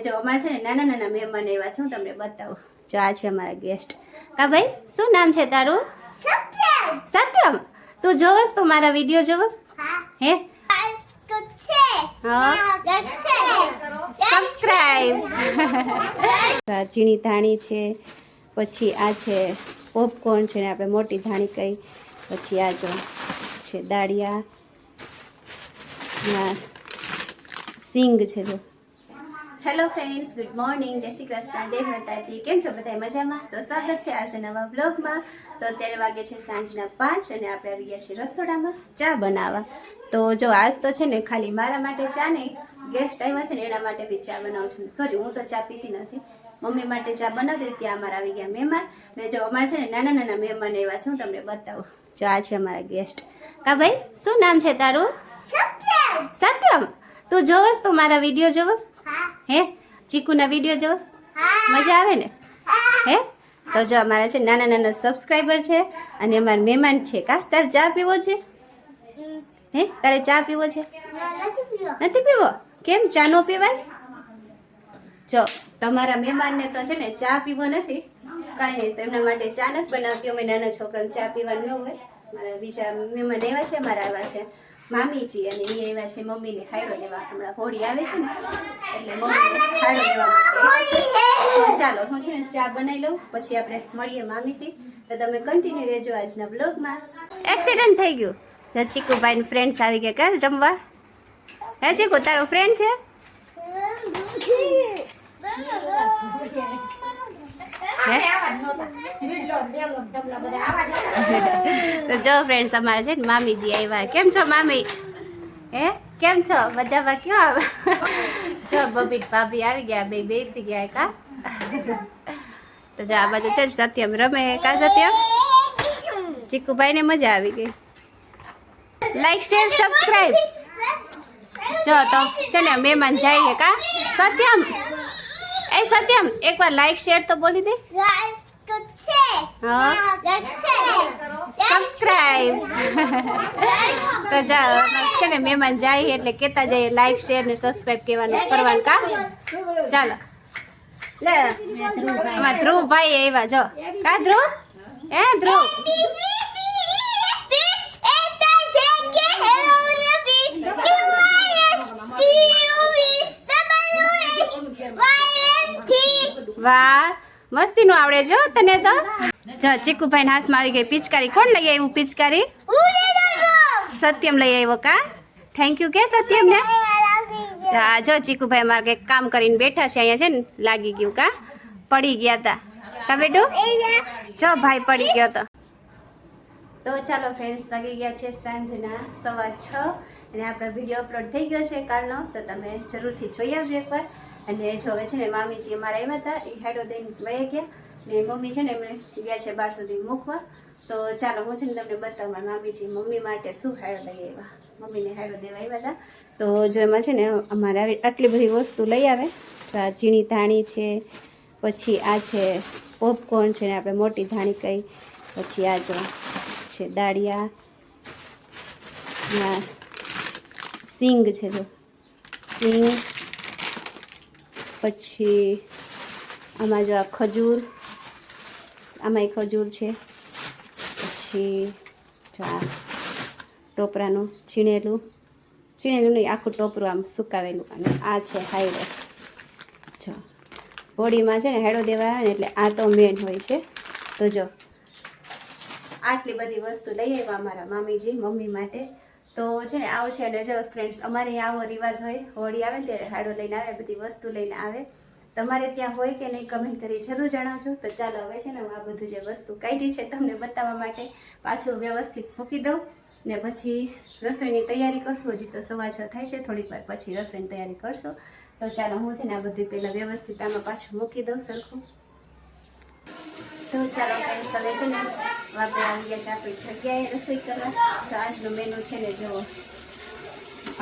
જો અમારે છે ને નાના નાના મહેમાન એવા છે, હું તમને બતાવું. જો આ છે અમારા ગેસ્ટ. કા ભાઈ, શું નામ છે તારું? સત્યમ. સત્યમ, તું જોવસ તો મારા વિડીયો જોવસ? હે સબસ્ક્રાઇબ. ઝીણી ધાણી છે, પછી આ છે પોપકોર્ન છે ને આપણે મોટી ધાણી કઈ, પછી આ જો છે દાળિયા, સિંગ છે જો. હેલો ફ્રેન્ડ્સ, ગુડ મોર્નિંગ, જય શ્રી કૃષ્ણ, જય માતાજી. કેમ છો બધા? મજામાં? તો સ્વાગત છે આજે નવા બ્લોગમાં. તો અત્યારે વાગે છે સાંજના 5 અને આપણે આવી ગયા છીએ રસોડામાં ચા બનાવવા. તો જો આજ તો છે ને ખાલી મારા માટે ચા નહીં, ગેસ્ટ આવ્યા છે ને એના માટે બી ચા બનાવું છું. સોરી, હું તો ચા પીતી નથી, મમ્મી માટે ચા બનાવતી. ત્યાં અમારા આવી ગયા મહેમાન. ને જો અમારે છે ને નાના નાના મહેમાન એવા છે, હું તમને બતાવું. જો આ છે અમારા ગેસ્ટ. કા ભાઈ, શું નામ છે તારું? સત્યમ. સત્યમ, તું જોવસ તો મારા વિડીયો જોવસ? હે ચીકુના વિડીયો જોવસ? મજા આવે ને? હે તો જો અમારા છે નાના નાના સબસ્ક્રાઈબર છે અને અમારા મહેમાન છે. કા તારે ચા પીવો છે? હે તારે ચા પીવો છે? નથી પીવો? કેમ ચા નો પીવાય? જો તમારા મહેમાનને તો છે ને ચા પીવો નથી, કાંઈ નહીં, તો એમના માટે ચા નથી બનાવતી. અમે નાના છોકરાને ચા પીવાનું ન હોય. મારા બીજા મહેમાન એવા છે, મારા આવ્યા છે મામીજી, અને એ એવા છે મમ્મીને હાયડો દેવા. હમણાં હોળી આવે છે ને એટલે મમ્મીને હાયડો દેવા માટે. તો ચાલો હું છે ને ચા બનાવી લઉં, પછી આપણે મળીએ મામીથી. તો તમે કન્ટિન્યુ રહેજો આજના બ્લોગમાં. એક્સિડન્ટ થઈ ગયું. ચીકુભાઈના ફ્રેન્ડ્સ આવી ગયા કર જમવા. હે ચીકુ, તારો ફ્રેન્ડ છે? તો જો ફ્રેન્ડ્સ અમારે છે ને મામીજી આવ્યા. કેમ છો મામી? હે કેમ છો? મજામાં? કયો જો બબી ભાભી આવી ગયા, બે બેસી ગયા. કા તો જો આ બાજુ છે ને સત્યમ રમે. કા સત્યમ? ચીકુભાઈ ને મજા આવી ગઈ. Like share subscribe. જો તો છે ને મહેમાન જાય. કા સત્યમ, એ સત્યમ એકવાર લાઈક શેર તો બોલી દે. સબસ્ક્રાઇબ. તો જાઓ છે ને મહેમાન જાય એટલે કહેતા જઈએ લાઈક શેર ને સબસ્ક્રાઇબ કરવાનું. કા ચાલો લે એમાં ધ્રુવભાઈ આવ્યા. જો કા ધ્રુવ? હે ધ્રુવ, વાહ મસ્તી નું આવડે જો તને તો. જો ચીકુભાઈ ના હાથમાં આવી ગઈ પિચકારી. કોણ લઈ આવ્યું પિચકારી? સત્યમ લઈ આવ્યો. કા થેન્ક યુ કે સત્યમ ને. હા જો ચીકુભાઈ અમારે કંઈક કામ કરીને બેઠા છે અહીંયા. છે ને લાગી ગયું. કા પડી ગયા તા. કા બેટું? જો ભાઈ પડી ગયો તો. તો ચાલો ફ્રેન્ડ્સ, વાગી ગયા છે સાંજના 6:15 અને આપણો વિડીયો અપલોડ થઈ ગયો છે કાલનો. તો તમે જરૂરથી જોઈ આવજો એકવાર. અને જો હવે છે ને મામીજી અમારા આવ્યા હતા, એ હાઈડો દઈને વહી ગયા ને મમ્મી છે ને એમણે ગયા છે બહાર સુધી મૂકવા. તો ચાલો હું છે ને તમને બતાવવા મામીજી મમ્મી માટે શું હાઈડો લઈ આવ્યા. મમ્મીને હાઈડો દેવા આવ્યા હતા. તો જો એમાં છે ને અમારે આટલી બધી વસ્તુ લઈ આવે. તો આ ઝીણી ધાણી છે, પછી આ છે પોપકોર્ન છે ને આપણે મોટી ધાણી કઈ, પછી આ જો છે દાળિયા, સિંગ છે જો સિંગ, પછી આમાં જો આ ખજૂર, આમાંય ખજૂર છે, પછી જો આ ટોપરાનું છીણેલું નહીં, આખું ટોપરું આમ સુકાવેલું. અને આ છે હાયડો. જો હોળીમાં છે ને હાયડો દેવા આવે ને એટલે આ તો મેન હોય છે. તો જો આટલી બધી વસ્તુ લઈ આવ્યા અમારા મામીજી મમ્મી માટે. તો છે ને આવો છે. અને જો ફ્રેન્ડ્સ અમારે આવો રિવાજ હોય, હોળી આવે ને ત્યારે હાડો લઈને આવે, બધી વસ્તુ લઈને આવે. તમારે ત્યાં હોય કે નહીં કમેન્ટ કરી જરૂર જણાવજો. તો ચાલો હવે છે ને હું આ બધું જે વસ્તુ કાઢી છે તમને બતાવવા માટે પાછું વ્યવસ્થિત મૂકી દઉં ને પછી રસોઈની તૈયારી કરશું. હજી તો 6:15 થાય છે, થોડીક વાર પછી રસોઈની તૈયારી કરશું. તો ચાલો હું છે ને આ બધું પહેલાં વ્યવસ્થિત આમાં પાછું મૂકી દઉં સરખું. તો ચાલો ફ્રેન્ડ્સ, હવે છે ને આપણે આવી ગયા છે આપણી જગ્યાએ રસોઈ કરવા. તો આજનું મેનુ છે ને જુઓ,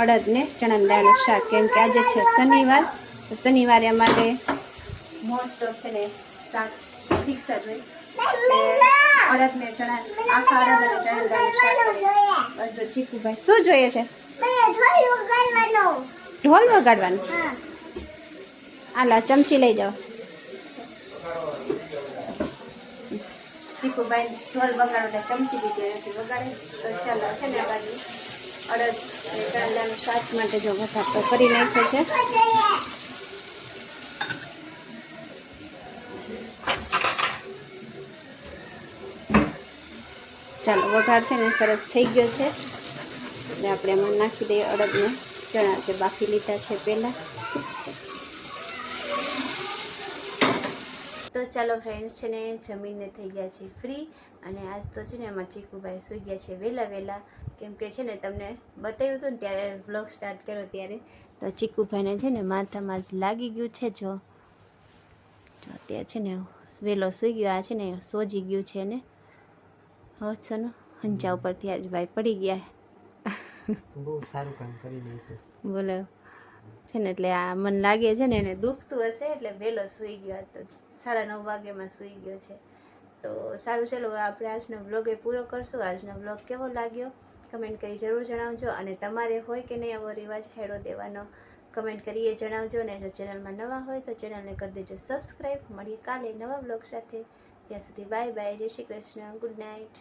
અડદ ને ચણાની દાળનું શાક. કેમ કે આજે છે શનિવાર, તો શનિવારે અમારે મોસ્ટ ઓફ છે ને શાક ફિક્સ જ હોય. અડદ ને ચણા, આખા અડદ અને ચણાની દાળનું શાક. બસ જો ચીકુભાઈ શું જોઈએ છે? ઢોલ વગાડવાનું. આલા ચમચી લઈ જાઓ. ચીકુભાઈ ઢોલ વગાડો એટલે ચમચી દીધી એનાથી વગાડે. તો ચાલો છે ને આ બાજુ અડદ ચણાનું શાક માટે જો વઘાર તો કરી નાખ્યો છે. ચાલો વઘાર છે ને સરસ થઈ ગયો છે એટલે આપણે એમાં નાખી દઈએ અડદને ચણા જે બાફી લીધા છે પહેલાં. તો ચાલો ફ્રેન્ડ્સ છે ને જમીને થઈ ગયા છે ફ્રી. અને આજ તો છે ને અમારા ચીકુભાઈ સૂઈ ગયા છે વહેલા કેમ કે છે ને તમને બતાવ્યું હતું ને ત્યારે વ્લોગ સ્ટાર્ટ કર્યો ત્યારે તો ચીકુભાઈને છે ને માથામાં લાગી ગયું છે. જો અત્યારે છે ને વહેલો સૂઈ ગયો. આ છે ને સોજી ગયું છે ને હસનો હંચા ઉપરથી આજ ભાઈ પડી ગયા. બહુ સારું કામ કરી નાખ્યું બોલો છે ને એટલે આ મને લાગે છે ને એને દુખતું હશે એટલે વહેલો સૂઈ ગયો. તો 9:30 વાગ્યામાં સૂઈ ગયો છે. તો સારું ચાલો આપણે આજનો વ્લોગ એ પૂરો કરશું. આજનો વ્લોગ કેવો લાગ્યો કમેન્ટ કરી જરૂર જણાવજો. અને તમારે હોય કે નહીં આવો રિવાજ હેડો દેવાનો કમેન્ટ કરીએ જણાવજો. અને જો ચેનલમાં નવા હોય તો ચેનલને કરી દેજો સબસ્ક્રાઈબ. મળીએ કાલે નવા વ્લોગ સાથે. ત્યાં સુધી બાય બાય. જય શ્રી કૃષ્ણ. Good night.